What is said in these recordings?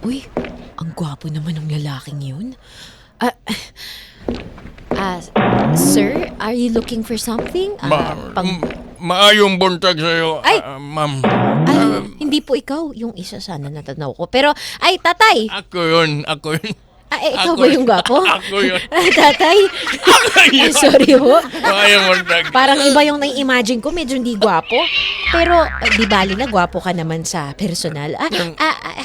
Uy, ang gwapo naman ng lalaking yun. Ah, ah, sir, are you looking for something? Maayong buntag sa'yo, Ay! ma'am. Ay, hindi po ikaw. Yung isa sana natanaw ko. Pero, ay, tatay! Ako yun. Ikaw Ako ba yung gwapo? Ako yun. Tatay? Ay, sorry po. Maayong buntag. Parang iba yung nai-imagine ko, medyo hindi gwapo. Pero, di bali na, gwapo ka naman sa personal.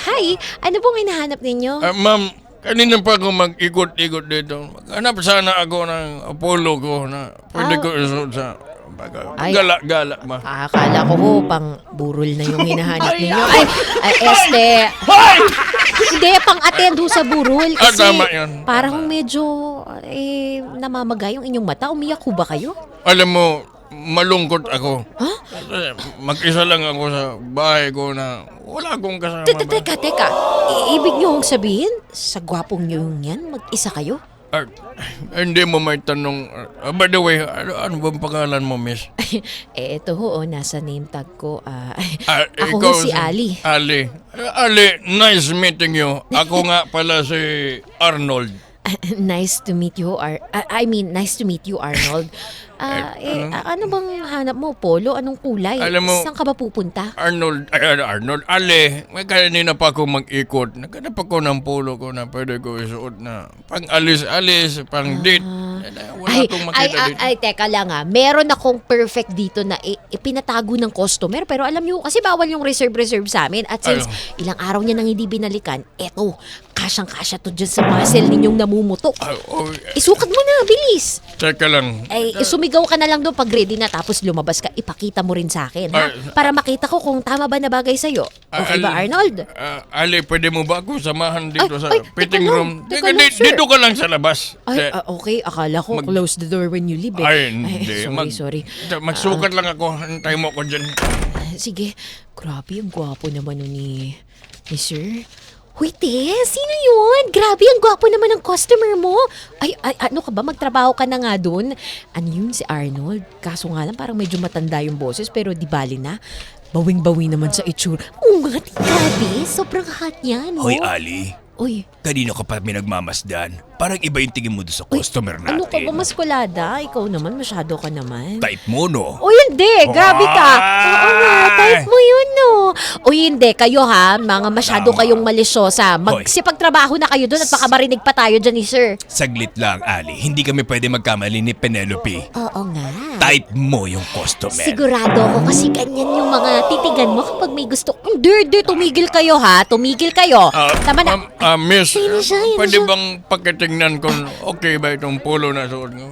Hi, ano pong hinahanap ninyo? Ma'am, kanina pa ako mag-ikot-ikot dito. Hanap sana ako ng Apollo ko na pwede ko isuot sa Ay. gala-gala ba? Akala ko ho, pang burol na yung hinahanap ninyo. Este. Hindi, pang attend ho sa burol. Kasi Tama yun. parang medyo namamagay yung inyong mata. Umiyak ho ba kayo? Alam mo, malungkot ako. Ha? Kasi mag-isa lang ako sa bahay ko na wala akong kasama. Teka. Ibig nyo hong sabihin, sa gwapong nyo yan, mag-isa kayo? Hindi mo may tanong. By the way, ano bang pangalan mo, miss? Eto ho, nasa name tag ko. Ako Ikaw ho si Ali. Ali. Ali, nice meeting you. Ako nga pala si Arnold. Nice to meet you, nice to meet you, Arnold. Ano bang hanap mo, Polo? Anong kulay? Alam mo- Saan ka ba pupunta? Arnold, Ali, may kanina pa ako mag-ikot. Naghanap ako ng polo ko na pwede ko isuot na pang alis-alis, pang date. Wala akong makita dito. Teka lang meron akong perfect dito na ipinatago ng customer. Pero alam niyo, kasi bawal yung reserve sa amin. At since ilang araw niya nang hindi binalikan, eto, kasyang-kasya to dyan sa muscle ninyong namumutok. Isukat mo na, bilis! Teka lang. Sumigaw ka na lang doon pag ready na tapos lumabas ka, ipakita mo rin sa akin, ha? Para makita ko kung tama ba na bagay sa'yo. Okay ba, Arnold? Ali, pwede mo ba ako samahan dito sa teka fitting lang, room? teka lang, sir. Dito ka lang sa labas. Okay. Akala ko close the door when you leave, eh. Ay, hindi. Sorry. Magsukat lang ako. Hintay mo ko dyan. Sige. Grabe, ang gwapo naman nun ni Sir. Huy, sino yun? Grabe, ang gwapo naman ng customer mo. Ano ka ba? Magtrabaho ka na nga dun. Ano yun, si Arnold? Kaso nga lang, parang medyo matanda yung boses, pero di bali na. Bawing-bawi naman sa itsura. Oo nga, grabe. Sobrang hot yan, no? Hoy, Ali. Uy, Kanino ka pa minagmamasdan? Parang iba yung tingin mo doon sa customer natin. ano ka ba, maskulada? Ikaw naman, masyado ka naman. Type mo, no? O hindi, grabe ka. Oo nga, type mo yun, no. O hindi, kayo ha, mga masyado kayong malisyosa. Magsipagtrabaho na kayo doon at baka marinig pa tayo dyan ni sir. Saglit lang, Ali. Hindi kami pwede magkamali ni Penelope. Oo nga. Type mo yung customer. Sigurado ako kasi ganyan yung mga titigan mo kapag may gusto. Hindi, tumigil kayo ha. Tumigil kayo. Tama na. Miss, Ayun na siya, ayun na pwede siya. bang pakitingnan kung okay ba itong polo na suot ko?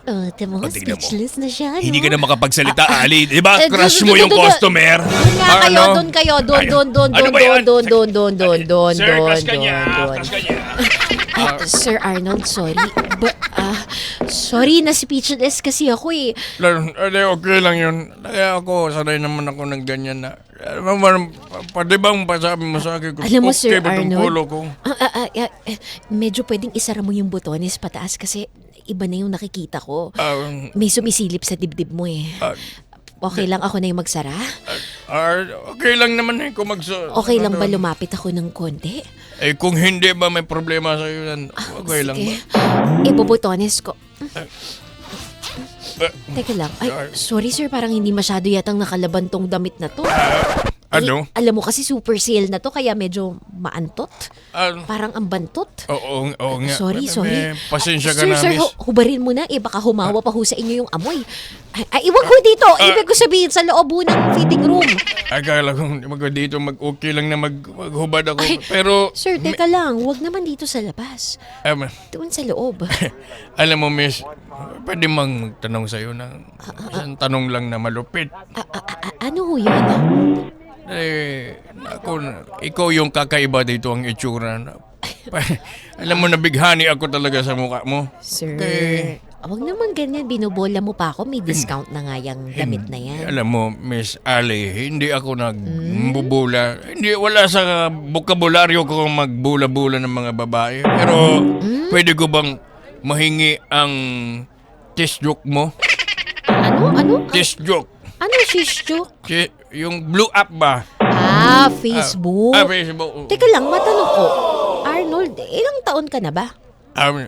Tama, tignan mo. speechless na siya, no? Hindi ka na makapagsalita, Ali. Di ba? Crush doon, mo yung doon, doon. customer. Doon nga kayo, Ano? doon kayo, doon. Ano ba yan? Sir, crush ka niya. Doon. Crush ka niya. Sir Arnold, sorry. Sorry, na-speechless kasi ako eh. Okay lang yun. Kaya ako, sanay naman ako ng ganyan na. Pwede bang pasabi mo sa akin kung Alam mo, okay Sir ba itong Arnold, polo ko? Medyo pwedeng isara mo yung botones pataas kasi iba na yung nakikita ko. Ah, May sumisilip sa dibdib mo eh. Okay lang ako na yung magsara? okay lang naman eh kung Okay lang ba lumapit ako ng konti? kung hindi ba may problema sa iyo yan, okay lang ba? Sige. Ibobotones ko. Teka lang. Sorry sir, parang hindi masyado yatang nakalaban tong damit na to. Ano? Alam mo kasi super sale na to kaya medyo maantot. Ah, Parang ang bantot. oo nga. Sorry. Pasensya ka Sir, na, sir, miss. hubarin mo na. Baka humawa pa ho sa inyo yung amoy. Iwag ho dito. Ibig ko sabihin sa loob ho ng fitting room. Akala ko dito mag-okay lang na maghubad ako. Pero, Sir, teka lang. Huwag naman dito sa labas. Doon sa loob. alam mo, miss, pwede mang magtanong sa'yo ng isang tanong lang na malupit. Ano ho yun? Ikaw yung kakaiba dito ang itsura. Alam mo, nabighani ako talaga sa mukha mo. Sir, Okay. wag naman ganyan. Binobola mo pa ako. May discount na nga yung damit na yan. Alam mo, Miss Ali, hindi ako nagbubula. Hindi, wala sa bokabularyo ko magbula-bula ng mga babae. Pero, pwede ko bang mahingi ang test joke mo? Ano? Test joke. Ano sisyo? Yung blue app ba? Facebook. Facebook. Teka lang, matanong ko. Arnold, ilang taon ka na ba?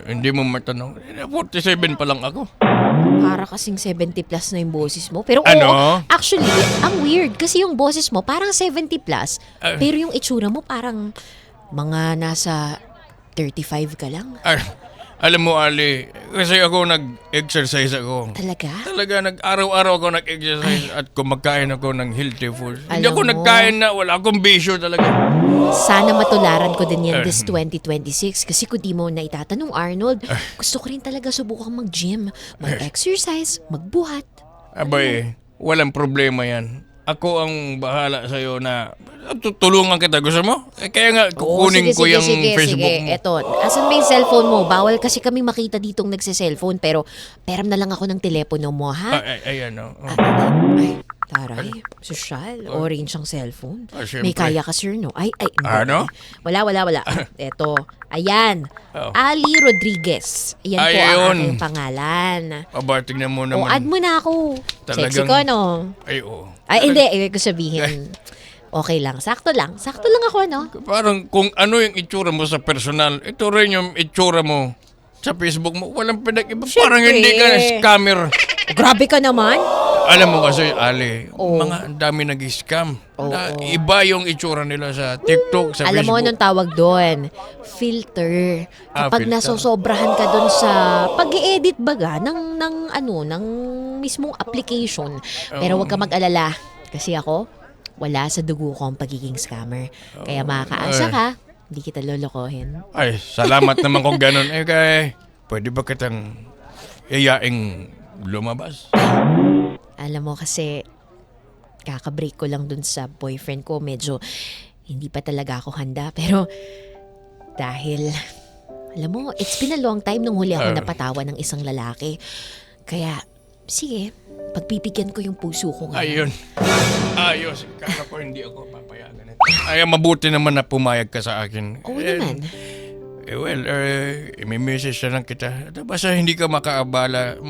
Hindi mo matanong. 47 pa lang ako. Para kasing 70 plus na yung boses mo. Pero Ano? oo, actually, ang weird. Kasi yung boses mo parang 70 plus. Pero yung itsura mo parang mga nasa 35 ka lang. Alam mo, Ali, kasi ako nag-exercise ako. Talaga? Talaga, araw-araw ako nag-exercise at kumakain ako ng healthy food. Hindi Alam ako mo. nagkain na, wala akong bisyo talaga. Sana matularan ko din yan this 2026. Kasi kung di mo na itatanong, Arnold, gusto ko rin talaga subukang mag-gym, mag-exercise, magbuhat. Abay, walang problema yan. Ako ang bahala sa'yo na tutulungan kita. Gusto mo? Kaya nga, kukunin ko yung Facebook mo. Eto, asan ba yung cellphone mo? Bawal kasi kami makita ditong nagse-cellphone. Pero, peram na lang ako ng telepono mo, ha? Ayan, oh. Ay, taray. Social. Orange ang cellphone. Siyempre. May kaya ka, sir, no? Ay, hindi. Ano? Wala. Eto. Ayan. Ali Rodriguez. Ayan po ang Ayun. aking pangalan. Aba, tingnan mo naman. Add mo na ako. Sexy Talagang- ko, no? Ay, oo. Ay, hindi. Ibig ko sabihin. Okay lang. Sakto lang. Sakto lang ako, no? Parang kung ano yung itsura mo sa personal, ito rin yung itsura mo sa Facebook mo. Walang pinag-iba. Parang Siyempre. hindi ka scammer. Grabe ka naman. Alam mo kasi, Ali, Oo. mga ang dami nag-scam. Oo. Iba yung itsura nila sa TikTok, sa Alam mo Facebook. anong tawag doon? Filter. Kapag Filter. nasosobrahan ka doon sa pag-i-edit baga ng mismong application. Pero wag ka mag-alala. Kasi ako, wala sa dugo ko ang pagiging scammer. Kaya makakaasa ka, hindi kita lolokohin. Ay, salamat naman kung ganun. Pwede ba kitang yayaing lumabas? Alam mo kasi, kaka-break ko lang dun sa boyfriend ko. Medyo hindi pa talaga ako handa. Pero dahil, alam mo, it's been a long time nung huli ako napatawa ng isang lalaki. Kaya, sige, pagpipigyan ko yung puso ko ngayon. Ayun. Ayos. Kala ko hindi ako papayagan ito. Ay, mabuti naman na pumayag ka sa akin. Oo naman. Imi-message na lang kita. Basta hindi ka maabala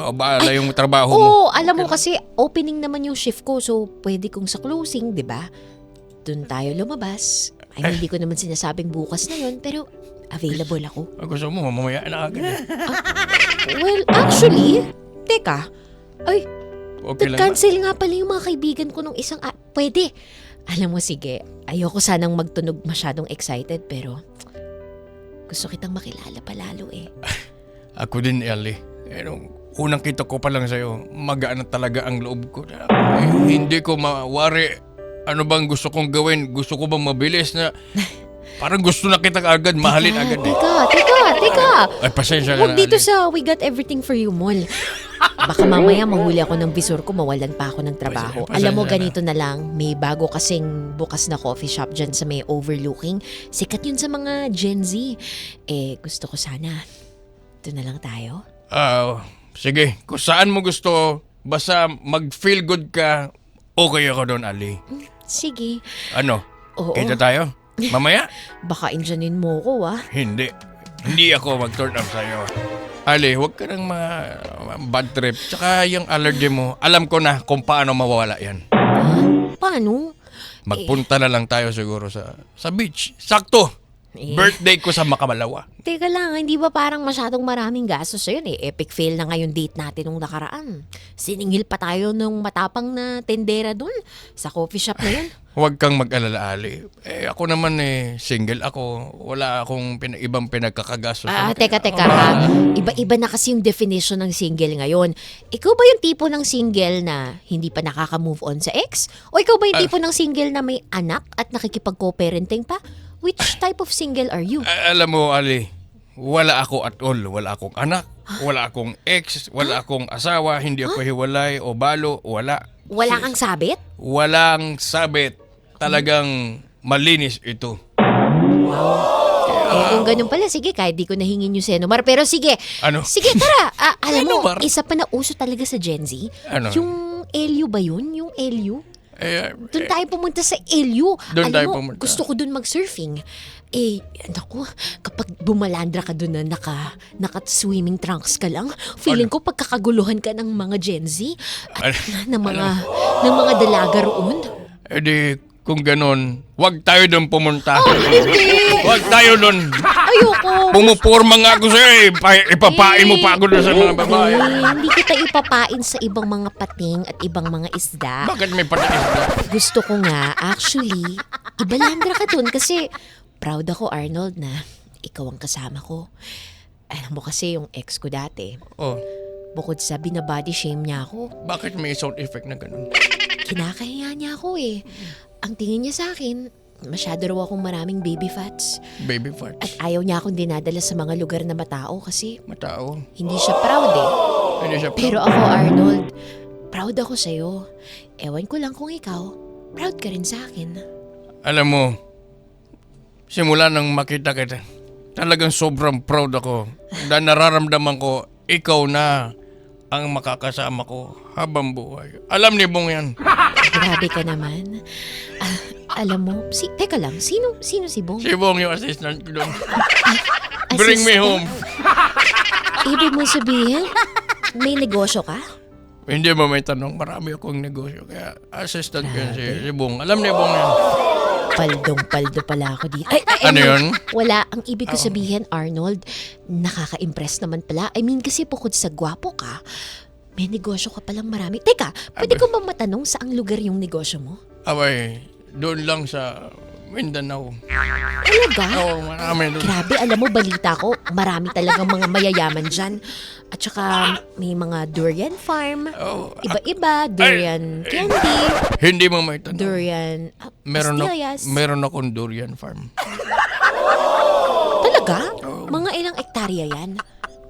yung trabaho mo. Oo, alam mo kasi opening naman yung shift ko. So, pwede kong sa closing, di ba? Doon tayo lumabas. Ay, hindi ko naman sinasabing bukas na yun, pero available ako. Gusto mo, mamaya na agad. Well, actually, teka. Ay, Okay lang ba? nag-cancel nga pala yung mga kaibigan ko nung isang... pwede. Alam mo, sige. Ayoko sanang magtunog masyadong excited, pero... gusto kitang makilala palalo eh. Ako din, Ellie. Nung unang kita ko pa lang sa'yo, magaan na talaga ang loob ko. Hindi ko mawari. Ano bang gusto kong gawin? Gusto ko bang mabilis na... Parang gusto na kita agad, mahalin agad eh. Teka. Ay, pasensya ka Huwag na, dito Ali. sa We Got Everything For You Mall. Baka mamaya mahuli ako ng visor ko, mawalan pa ako ng trabaho. Pasensya Alam mo, na. ganito na lang, may bago kasing bukas na coffee shop dyan sa may overlooking. Sikat yun sa mga Gen Z. Gusto ko sana, doon na lang tayo. Sige, kung saan mo gusto, basta mag-feel good ka, okay ako doon, Ali. Sige. Ano? Oo. Kita tayo? Mamaya? Baka injanin mo ko, Hindi. Hindi ako mag-turn up sa'yo. Ali, huwag ka ng mga bad trip. Tsaka yung allergy mo, alam ko na kung paano mawawala yan. Paano? Magpunta na lang tayo siguro sa beach. Sakto! Birthday ko sa Makamalawa. Teka lang, hindi ba parang masyadong maraming gastos yun eh? Epic fail na ngayon date natin nung nakaraan. Siningil pa tayo nung matapang na tendera dun sa coffee shop na yun. Huwag kang mag-alala, Ali. Ako naman single ako. Wala akong ibang pinagkakagastos. Teka ha. Iba-iba na kasi yung definition ng single ngayon. Ikaw ba yung tipo ng single na hindi pa nakaka-move on sa ex? O ikaw ba yung tipo ng single na may anak at nakikipag-co-parenting pa? Which type of single are you? Alam mo, Ali, wala ako at all. Wala akong anak, wala akong ex, wala akong asawa, hindi ako hiwalay o balo, wala. Wala kang sabit? Walang sabit. Talagang malinis ito. Kung ganun pala, sige, kahit di ko nahingin yung Senomar. Pero sige, Ano? sige, tara. Alam mo, Senomar? isa pa na uso talaga sa Gen Z. Ano? Yung LU ba yun? Yung LU? Eh, Doon tayo pumunta sa LU. Doon Alam tayo mo, pumunta. gusto ko doon mag-surfing. naku, kapag bumalandra ka doon na naka-swimming trunks ka lang, feeling ko pagkakaguluhan ka ng mga Gen Z at ng mga dalaga roon. Eh di, kung ganon, wag tayo doon pumunta. Hindi! Wag tayo doon. Ayoko! Pumuporma nga ako sa'yo eh. Ipapain mo pa ako doon sa mga babae. Hindi kita ipapain sa ibang mga pating at ibang mga isda. Bakit may patinis na? Gusto ko nga, actually, ibalandra ka dun kasi proud ako, Arnold, na ikaw ang kasama ko. Alam mo kasi yung ex ko dati, Oh, bukod sa binabody shame niya ako, bakit may sound effect na ganun? kinakahiya niya ako eh. Ang tingin niya sa akin, masyado raw akong maraming baby fats. Baby At farts. ayaw niya akong dinadala sa mga lugar na matao kasi Matao. hindi siya proud eh. Hindi siya Pero ako, Arnold, proud ako sa'yo. Ewan ko lang kung ikaw, proud ka rin sa akin. Alam mo, simula nang makita kita, talagang sobrang proud ako. Dahil nararamdaman ko, ikaw na ang makakasama ko habang buhay. Alam ni Bong yan. Grabe ka naman. Alam mo, teka lang, sino si Bong? Si Bong yung assistant ko doon. Bring me Assistant? home. Ibig mo sabihin, may negosyo ka? Hindi mo may tanong, marami akong negosyo. Kaya assistant ko yan si Bong. Alam ni Bong yan. Paldong-paldo pala ako dito. Ano yun? Wala. Ang ibig ko sabihin, Arnold, nakaka-impress naman pala. I mean, kasi bukod sa gwapo ka, may negosyo ka palang marami. Teka, pwede ko ba matanong saang lugar yung negosyo mo? Abay, doon lang sa Mindanao. Talaga? Oo, marami doon. Grabe, alam mo, balita ko, marami talagang mga mayayaman dyan. At saka may mga durian farm, Oh, iba-iba, durian candy, hindi mo may tanong. durian pastillas. Meron akong durian farm. Talaga? Mga ilang ektarya yan?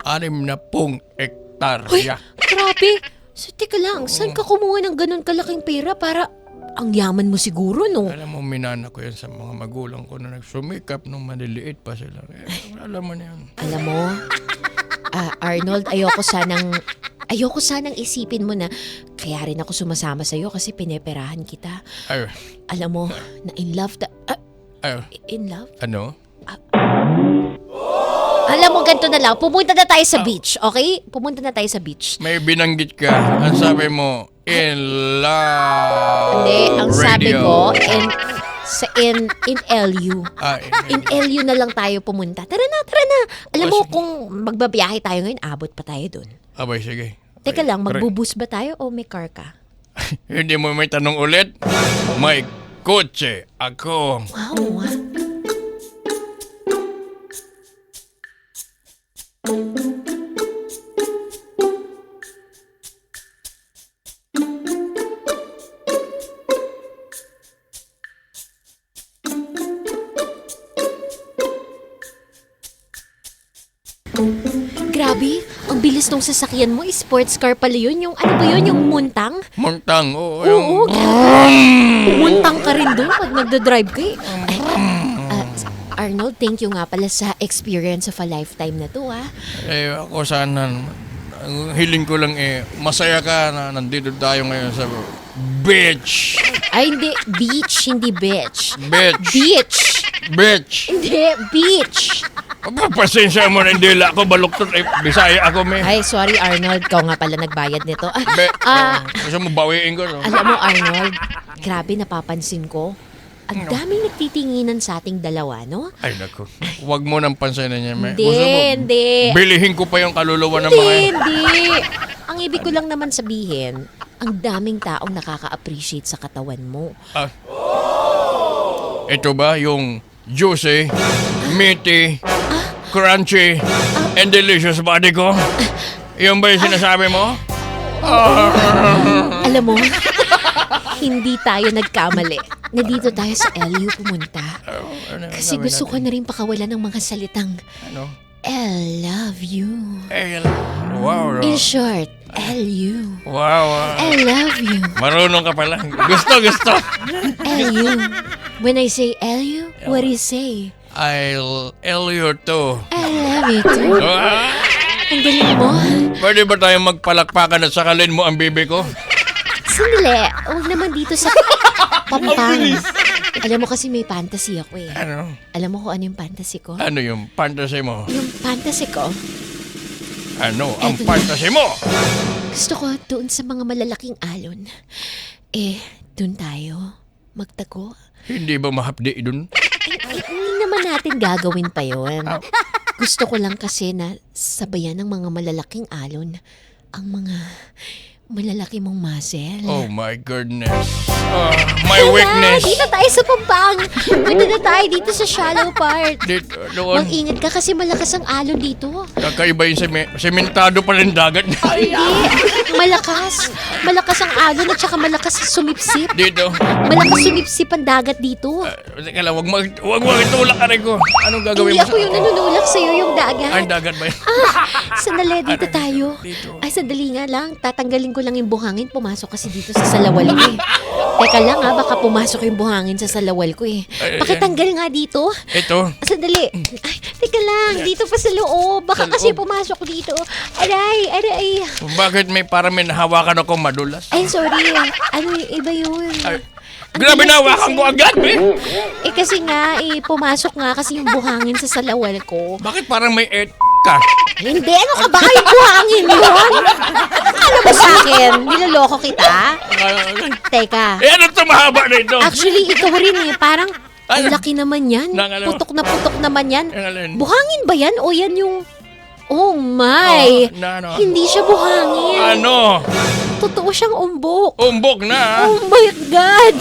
60 hektarya. Grabe! So, teka lang, saan ka kumuha ng ganun kalaking pera para ang yaman mo siguro, no? Alam mo, minana ko yan sa mga magulang ko na nagsumikap nung maliliit pa sila. Alam mo na yan. Alam mo, Arnold, ayoko sanang isipin mo na kaya rin ako sumasama sa'yo kasi pineperahan kita. Ay, Alam mo, na in love ay, in love? ano? Alam mo, ganito na lang. Pumunta na tayo sa beach, okay? Pumunta na tayo sa beach. May binanggit ka. Ang sabi mo, in love Hindi, ang sabi radio. ko, in LU. In LU na lang tayo pumunta. Tara na. Alam mo, kung magbabiyahe tayo ngayon, abot pa tayo dun. Abay, sige. Teka lang, magbubus ba tayo o may car ka? Hindi mo may tanong ulit? May kotse ako. Wow, Grabe, ang bilis nung sasakyan mo. Sports car pala yun. Yung ano ba yun? Yung muntang? Muntang, oo. Oo, muntang ka rin doon pag nagda-drive ka eh. Arnold, thank you nga pala sa experience of a lifetime na to, ha? Ako sana, ang hiling ko lang masaya ka na nandito tayo ngayon sa beach. Ay, hindi. Beach, hindi bitch. Beach. Beach. Beach. Hindi, beach. Pasensya mo na hindi ako baluktot. Bisaya ako, me. Ay, sorry Arnold. Ikaw nga pala nagbayad nito. Gusto mo bawiin ko, no? Alam mo Arnold, grabe napapansin ko. Ang daming nagtitinginan sa ating dalawa, no? Ay, naku. Huwag mo nang pansinin niya, me. Hindi, Gusto mo, hindi. bilihin ko pa yung kaluluwa ng mga yan. Hindi. Ang ibig ko lang naman sabihin, ang daming taong nakaka-appreciate sa katawan mo. Ito ba yung juicy, meaty, crunchy, and delicious body ko? Yung ba yung sinasabi mo? Alam mo, hindi tayo nagkamali na dito tayo sa LU pumunta. Kasi gusto ko na rin pakawalan ng mga salitang Ano? I love you. Wow. In short, LU. Wow. I love you. Marunong ka pala. Gusto. LU. When I say LU, what do you say? I'll L you too. I love you too. Ang galing mo. Pwede ba tayong magpalakpakan at sakalin mo ang bibi ko? Sandali, huwag naman dito sa Pampanga. Alam mo kasi may fantasy ako eh. Ano? Alam mo kung ano yung fantasy ko? Ano yung fantasy mo? Yung fantasy ko, Ano ang Eto na. fantasy mo? gusto ko doon sa mga malalaking alon. Doon tayo. Magtago. Hindi ba mahapdi dun? Hindi naman natin gagawin pa yon. Gusto ko lang kasi na sabayan ng mga malalaking alon ang mga malalaki mong muscle. Oh my goodness. My Tara, weakness. dito tayo sa pampang. Pwede na tayo dito sa shallow part. Dito, doon. Mag-ingat ka kasi malakas ang alon dito. Kakaiba yung sementado pa rin dagat. Hindi. Malakas. Malakas ang alon at saka malakas sumipsip. Dito. Malakas sumipsip ang dagat dito. Teka lang, wag mo itulak ka rin ko. Anong gagawin Hindi mo ako yung nanunulak sa'yo yung dagat. Ay, dagat ba yun? Sandali, dito tayo. Dito. Ay, sandali nga lang. Tatanggalin ko lang yung buhangin. Pumasok kasi dito sa salawal ko eh. Teka lang ha, baka pumasok yung buhangin sa salawal ko eh. Ay, Pakitanggal nga dito. Ito. Sandali. Ay, teka lang. Dito pa sa loob. Baka Sa kasi loob. pumasok dito. Aray, aray. Bakit parang may nahawakan ako madulas? Ay, sorry. Ano, iba yun. Ay, grabe na hawakan ko agad, eh. Kasi nga, pumasok nga kasi yung buhangin sa salawal ko. Bakit parang may ka? Hindi, ano ka ba? Yung buhangin yun? Ano ba sa akin? Niloloko kita? Teka. Ano ito mahaba na ito? Actually, ikaw rin eh. Parang, ang Ano? laki naman yan. Nang ano? Putok naman yan. Ang alin? Buhangin ba yan? O yan yung... Oh my! Oh, na ano? Hindi siya buhangin. Ano? Totoo siyang umbok. Umbok na. Oh my God!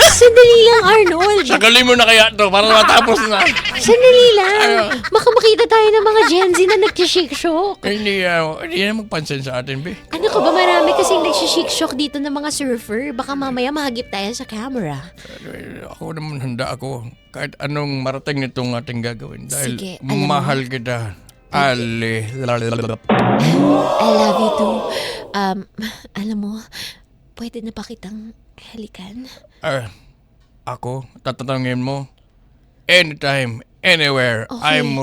Sandali lang, Arnold. Sagalin mo na kaya to para matapos na. Sandali lang. Ano? Baka makita tayo ng mga Gen Z na nag-shake-shock. Hindi na magpansin sa atin, be. Ano ka ba? Marami kasing nag-shake-shock dito ng mga surfer. Baka mamaya mahagip tayo sa camera. Ako naman handa ako. Kahit anong marating nitong ating gagawin. Dahil Sige, alam mo. mahal kita. Ale. I love you too. Alam mo, pwede na pa kitang halikan? Ako, tatatangin mo. Anytime, anywhere, Okay. I'm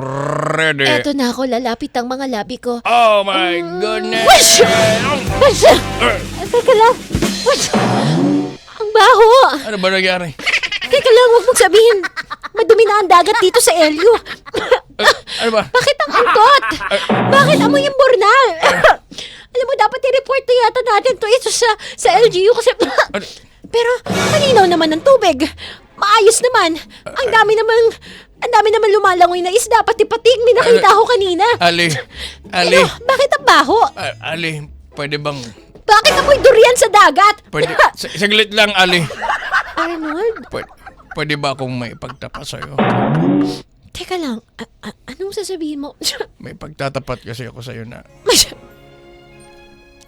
ready. Eto na ako, lalapit ang mga labi ko. Oh my goodness. Wash! Wash! Teka lang. Wash! Ang baho! Ano ba nangyari? Teka lang, huwag mong sabihin. Madumi na ang dagat dito sa Elio. Ano ba? Bakit ang angkot? Bakit amoy yung bornal? Alam mo, dapat i-report na yata natin to ito sa LGU kasi... Pero, malinaw naman ang tubig. Maayos naman. Ang dami naman lumalangoy na isda, pati pating. May nakita ako kanina. Ali. Ano, bakit ang baho? Ali, pwede bang... Bakit amoy durian sa dagat? Pwede, saglit lang, Ali. Arnold, Pwede ba akong may pagtapat sa'yo? teka lang. Anong sasabihin mo? May pagtatapat kasi ako sa'yo na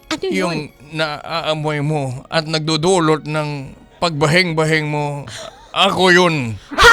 Ano yun? yung naaamoy mo at nagdudulot ng pagbahing-bahing mo, ako yun. Ha?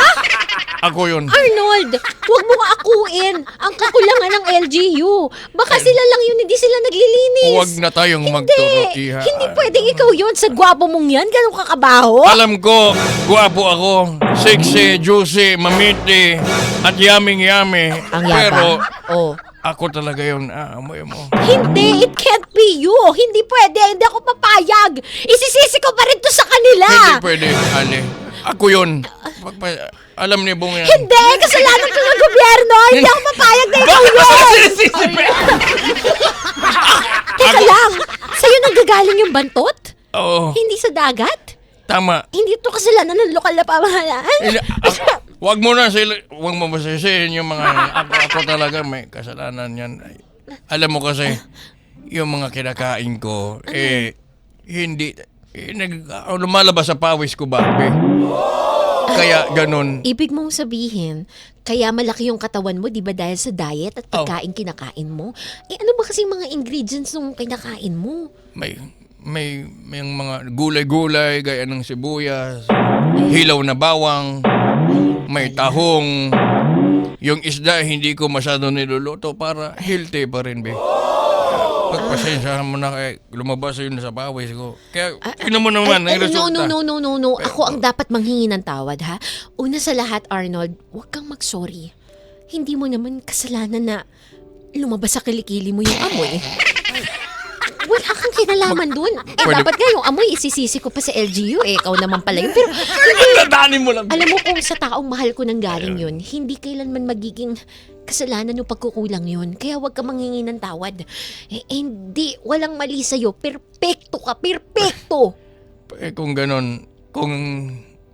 Ako yun. Arnold, huwag mo akuin ang kakulangan ng LGU. Baka sila lang yun, hindi sila naglilinis. Huwag na tayong Hindi, magturo, Iha. hindi pwedeng ikaw yun. Sa gwapo mong yan, ganun kakabaho. Alam ko, guwapo ako, sexy, juicy, mamiti, at yaming-yami. Ang Pero yabang. Oh. ako talaga yun, aamoy mo. Hindi, it can't be you. Hindi pwede, hindi ako papayag. Isisisi ko pa rin to sa kanila. Hindi pwede, Ali. Ako yun. Alam ni Bong yan. Hindi, kasalanan ko ng gobyerno. Hindi ako papayag na ikaw yun. Teka lang, sa'yo nanggagaling yung bantot? Oo, Hindi sa dagat? tama. Hindi to kasalanan ng lokal na pamahalaan. Wag mo masisihin yung mga ako talaga may kasalanan yan. Alam mo kasi yung mga kinakain ko hindi lumalabas sa pawis ko ba? Kaya ganun. Ibig mong sabihin, kaya malaki yung katawan mo, di ba dahil sa diet at pagkain kinakain mo? Ano ba kasing mga ingredients nung kinakain mo? May mga gulay-gulay gaya ng sibuyas, hilaw na bawang, may tahong. Yung isda hindi ko masyado niluluto para healthy pa rin, be. Pagpasensya mo na kay lumabas yun sa pawis ko. Kaya tingnan mo naman ang resulta. No. Ako ang dapat manghingi ng tawad, ha? Una sa lahat, Arnold, huwag kang mag-sorry. Hindi mo naman kasalanan na lumabas sa kilikili mo yung amoy. Wala kang kinalaman dun? Pwede- Dapat nga yung amoy, isisisi ko pa sa LGU Ikaw naman pala yun. Pero, Dadanin mo lang. alam mo kung sa taong mahal ko nang galing yun, hindi kailanman magiging kasalanan yung pagkukulang yun. Kaya huwag ka manghingi ng tawad. Hindi, walang mali sa'yo. Perpekto ka, perpekto! Kung ganon, kung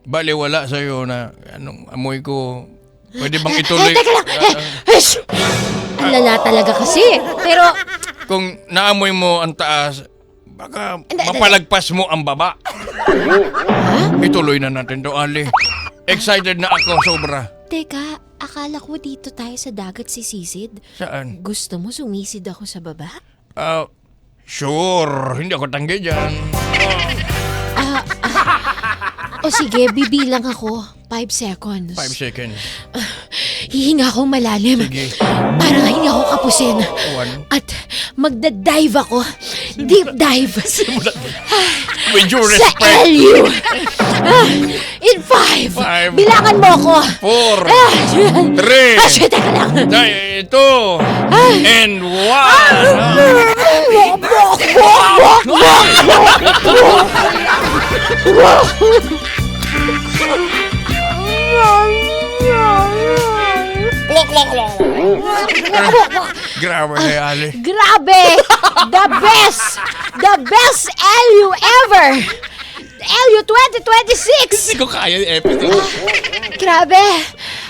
baliwala sa'yo na anong amoy ko, pwede bang ituloy? Teka lang! Ang lala talaga kasi. Pero, Kung naamoy mo ang taas, baka mapalagpas mo ang baba. Ituloy na natin to, Ali. Excited na ako, sobra. teka, akala ko dito tayo sa dagat sisisid. Saan? Gusto mo sumisid ako sa baba? Sure. Hindi ako tanggi dyan. O sige, bibilang ako. 5 seconds. 5 seconds. Hihinga ako malalim. Sige. Parang hindi ako kapusin. 1. At magda-dive ako. Deep dive. With due Sa respect. LU. In 5. Five. Bilangan mo ako. 4. 3. Shit, teka lang. 2. And 1. Grabe kay Ali. Grabe! The best! The best LU ever! LU 2026! Hindi ko kaya yung episode. Grabe!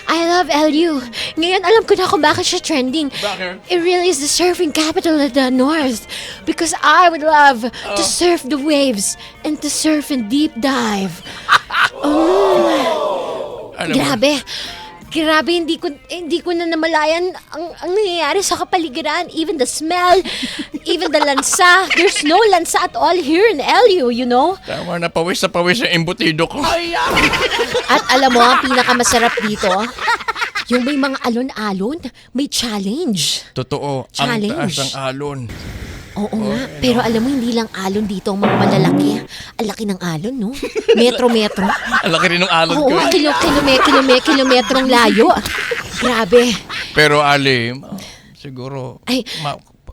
I love LU. Ngayon alam ko na kung bakit siya trending. Bakit? It really is the surfing capital of the North. Because I would love to surf the waves and to surf and deep dive. Alam mo, Grabe. Grabe, hindi ko na namalayan ang nangyayari sa kapaligiran. Even the smell, even the lansa. There's no lansa at all here in LU, you know? tama na pawis yung embutido ko. At alam mo, ang pinakamasarap dito, yung may mga alon-alon, may challenge. Totoo, Challenge. ang taas ng alon. Oo nga, pero alam mo, hindi lang alon dito ang mga malalaki. Ang laki ng alon, no? Metro-metro. Ang laki rin ng alon Oo, ko. kilometrong layo. Grabe. Pero Ali, siguro Ay.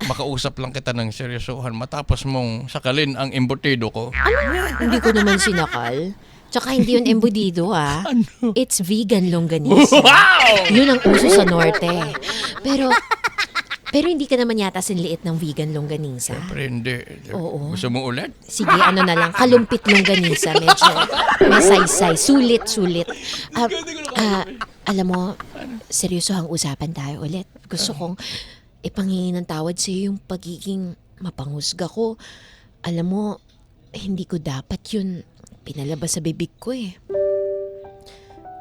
makausap lang kita ng seryosohan matapos mong sakalin ang embutido ko. Hindi ko naman sinakal. Tsaka hindi yun embutido, ha? It's vegan longganisa. Wow! Yun ang uso sa norte. Pero hindi ka naman yata sinliit ng vegan longganisa. Pero hindi. Oo. Gusto mo ulit? Sige, ano na lang, kalumpit longganisa. Medyo may saysay. Sulit. Alam mo, seryoso ang usapan tayo ulit. Gusto kong ipanghingi ng tawad sa'yo yung pagiging mapanghusga ko. Alam mo, hindi ko dapat yun pinalabas sa bibig ko eh.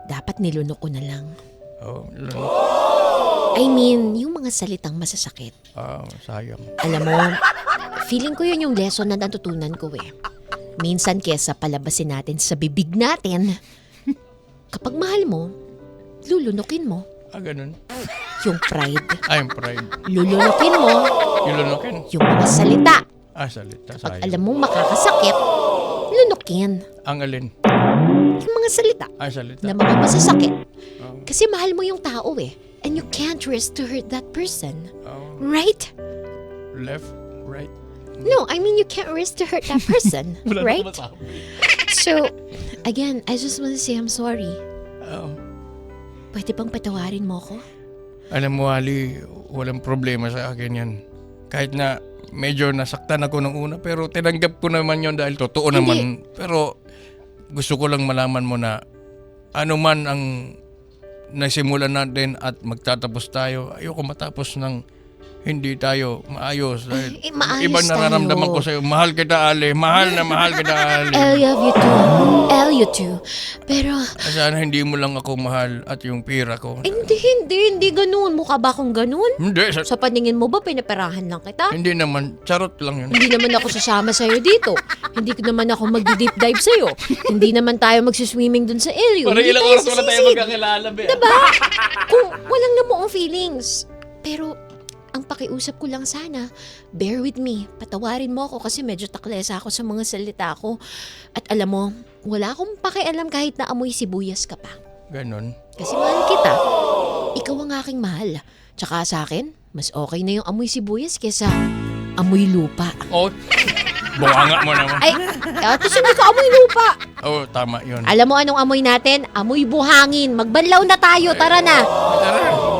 Dapat nilunok ko na lang. Oh, I mean, yung mga salitang masasakit. sayang. Alam mo, feeling ko yun yung lesson na natutunan ko eh. Minsan kesa palabasin natin sa bibig natin, kapag mahal mo, lulunukin mo. Ganun. Yung pride, I'm pride. lulunukin mo. Ilunukin? Yung mga salita, Salita. pag Sayang. alam mong makakasakit, lunukin. Ang alin? Yung mga salita Salita. na mga masasakit. Kasi mahal mo yung tao eh. And you can't risk to hurt that person. Right? Left, right. No, I mean you can't risk to hurt that person. Right? So, again, I just want to say I'm sorry. Pwede bang patawarin mo ko? Alam mo, Ali, walang problema sa akin yan. Kahit na medyo nasaktan ako nung una, pero tinanggap ko naman yon dahil totoo naman. Pero gusto ko lang malaman mo na ano man ang nasimulan natin at magtatapos tayo, ayoko matapos ng hindi tayo maayos. Dahil maayos ibang nararamdaman tayo. ko sa'yo. Mahal kita, Ali. Mahal kita, Ali. I love you too. I love you too. Pero, Sana hindi mo lang ako mahal at yung pira ko. hindi ganun. Mukha ba akong ganun? Hindi, Sa paningin mo ba, pinaperahan lang kita? hindi naman. Charot lang yun. Hindi naman ako sasama sa'yo dito. Hindi ko naman ako mag-deep dive sa'yo. Hindi naman tayo magsiswimming dun sa area. Parang Hindi ilang tayo oras wala tayo sisisid. magkakilala, be. Diba? Kung walang namuong feelings. Pero, ang pakiusap ko lang sana, bear with me. Patawarin mo ako kasi medyo taklesa ako sa mga salita ko. At alam mo, wala akong pakialam kahit na amoy sibuyas ka pa. Ganon. Kasi mahal kita. Ikaw ang aking mahal. Tsaka sa akin, mas okay na yung amoy sibuyas kesa amoy lupa. Oh, Bunganga mo naman. Ay, tapos hindi ka amoy lupa. Oo, tama yun. Alam mo anong amoy natin? Amoy buhangin. Magbanlaw na tayo, tara na. Tara.